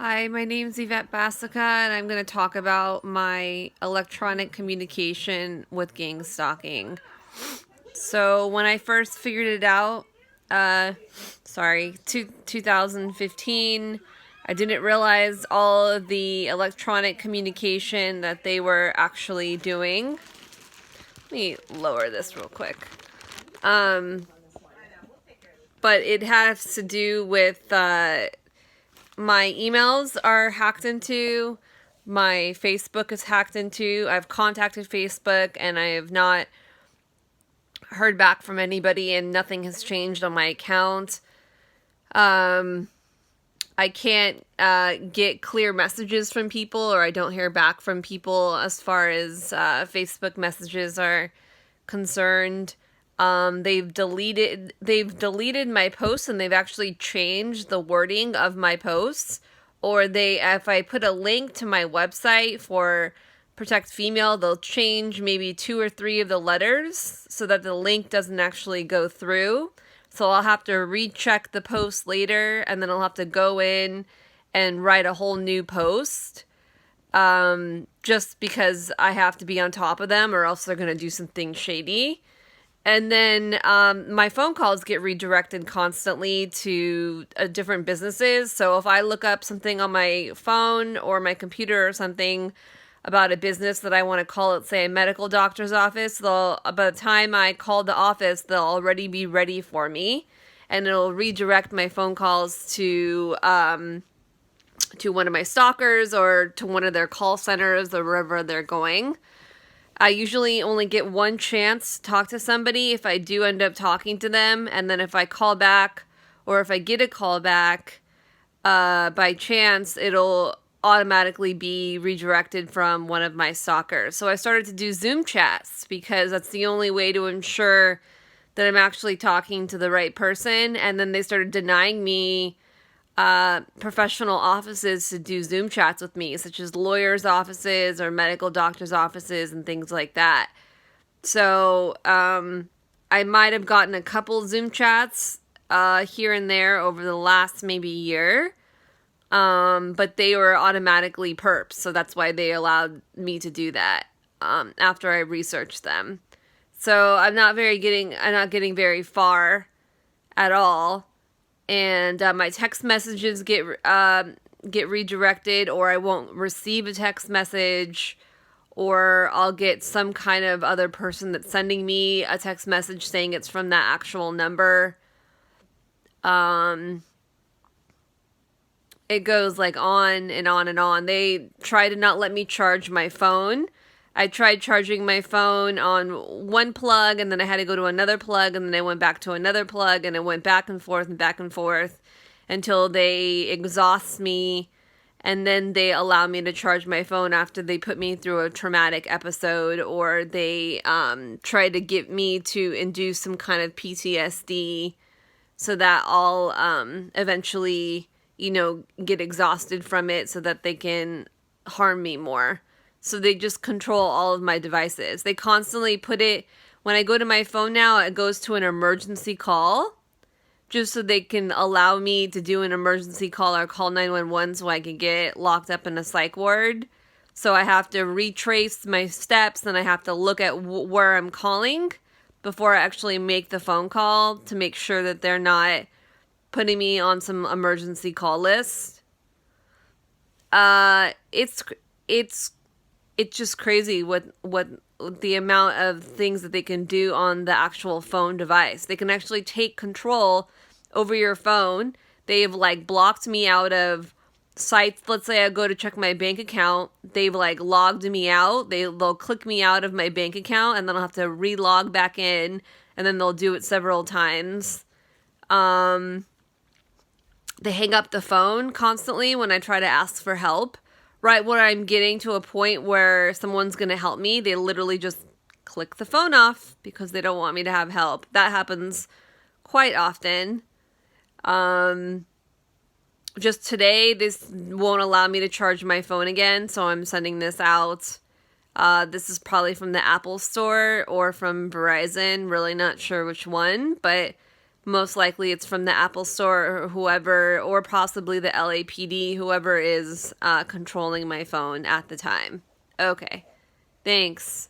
Hi, my name's Yvette Basica, and I'm going to talk about my electronic communication with gang stalking. So when I first figured it out, 2015, I didn't realize all of the electronic communication that they were actually doing. Let me lower this real quick. But it has to do with my emails are hacked into, my Facebook is hacked into. I've contacted Facebook and I have not heard back from anybody, and nothing has changed on my account. I can't get clear messages from people, or I don't hear back from people as far as Facebook messages are concerned. They've deleted my posts, and they've actually changed the wording of my posts. Or if I put a link to my website for Protect Female, they'll change maybe 2 or 3 of the letters so that the link doesn't actually go through. So I'll have to recheck the post later, and then I'll have to go in and write a whole new post. Just because I have to be on top of them, or else they're going to do something shady. And then my phone calls get redirected constantly to different businesses. So if I look up something on my phone or my computer or something about a business that I want to call it, say, a medical doctor's office, by the time I call the office, they'll already be ready for me. And it'll redirect my phone calls to one of my stalkers or to one of their call centers or wherever they're going. I usually only get one chance to talk to somebody if I do end up talking to them. And then if I call back, or if I get a call back by chance, it'll automatically be redirected from one of my stalkers. So I started to do Zoom chats because that's the only way to ensure that I'm actually talking to the right person. And then they started denying me professional offices to do Zoom chats with me, such as lawyers' offices or medical doctors' offices and things like that. So I might have gotten a couple Zoom chats here and there over the last maybe year, but they were automatically perps, so that's why they allowed me to do that after I researched them. So I'm not getting very far at all. And my text messages get redirected, or I won't receive a text message, or I'll get some kind of other person that's sending me a text message saying it's from that actual number. It goes like on and on and on. They try to not let me charge my phone. I tried charging my phone on one plug, and then I had to go to another plug, and then I went back to another plug, and it went back and forth until they exhaust me, and then they allow me to charge my phone after they put me through a traumatic episode, or they try to get me to induce some kind of PTSD so that I'll eventually, get exhausted from it so that they can harm me more. So they just control all of my devices. They constantly put it, when I go to my phone now, it goes to an emergency call, just so they can allow me to do an emergency call or call 911 so I can get locked up in a psych ward. So I have to retrace my steps, and I have to look at where I'm calling before I actually make the phone call to make sure that they're not putting me on some emergency call list. It's just crazy what the amount of things that they can do on the actual phone device. They can actually take control over your phone. They've blocked me out of sites. Let's say I go to check my bank account. They've logged me out. They'll click me out of my bank account, and then I'll have to re-log back in, and then they'll do it several times. They hang up the phone constantly when I try to ask for help. Right when I'm getting to a point where someone's going to help me, they literally just click the phone off because they don't want me to have help. That happens quite often. Just today, this won't allow me to charge my phone again, so I'm sending this out. This is probably from the Apple Store or from Verizon. Really not sure which one, but most likely it's from the Apple Store or whoever, or possibly the LAPD, whoever is controlling my phone at the time. Okay. Thanks.